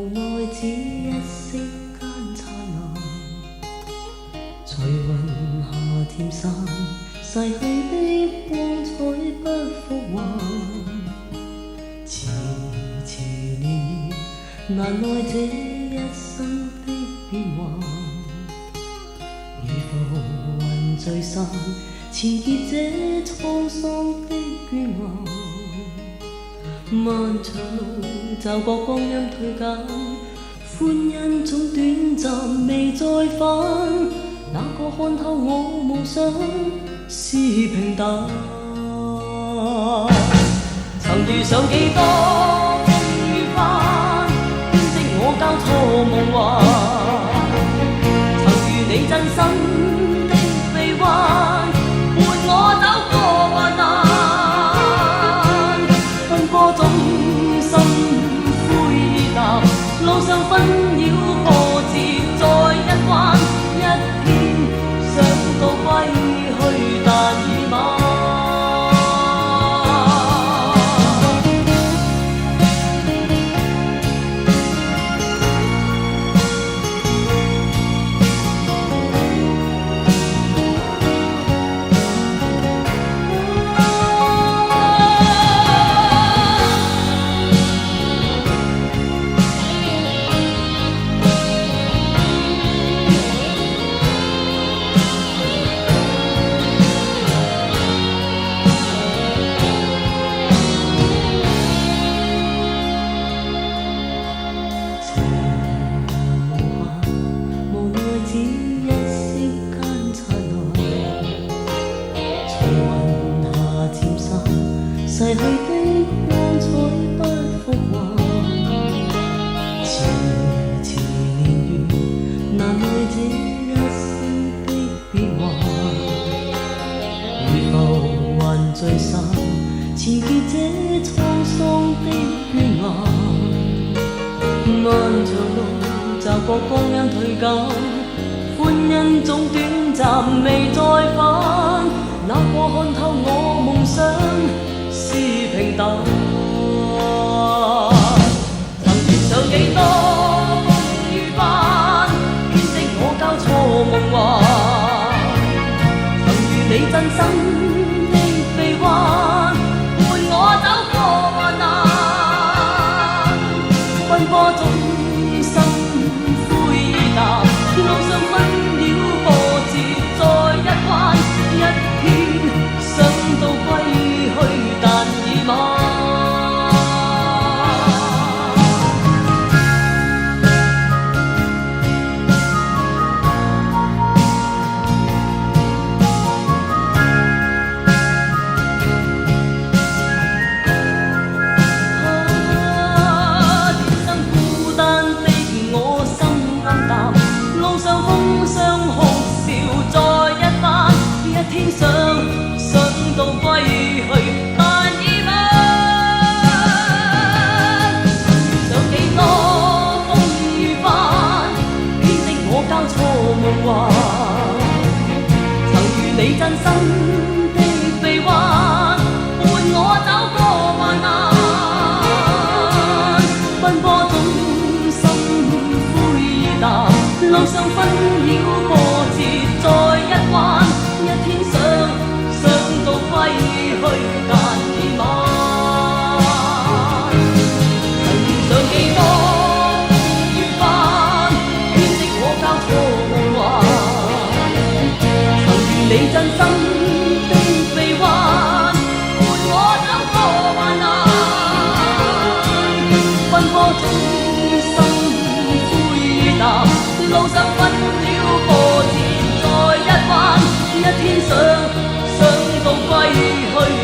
無奈只一息間燦爛，隨雲下漸散，逝去的光彩不復還。遲遲年月，難耐這一生的變幻。如浮雲聚散，纏結這滄桑的倦顏。漫長路，驟覺光陰退減，歡欣總短暫未再返。哪個看透我夢想是平淡？曾遇上幾多風雨翻，編織我交錯夢幻。曾遇你真心的臂彎，伴我走過患難。奔波中心灰淡，路上紛擾波折再一彎，一天想到歸去，但已晚。逝去的光彩不復還，遲遲年月，難耐這一生的變幻。如浮雲聚散，纏結這滄桑的倦顏。漫長路，驟覺光陰退減，歡欣總短暫未再返。哪個看透我夢想是平淡？曾遇上幾多風雨翻，編織我交錯夢幻。曾遇你真心的臂彎，伴我走過患難。奔波中心灰淡，路上紛擾波折再一彎，一天想到歸去，但已晚。天生孤單的我心暗淡，路上風霜哭笑再一番，一天想到歸去，但已晚。上幾多風雨翻，編織我交錯夢幻。曾遇你真心的臂彎，伴我走過患難。奔波中心灰淡，路上紛擾波折再一彎，一天想到歸去，但已晚。曾遇上幾多風雨翻，編織我交錯夢幻。曾遇你真心的臂彎，伴我走過患難。奔波中心灰淡，路上紛擾波折再一彎，一天想到歸去。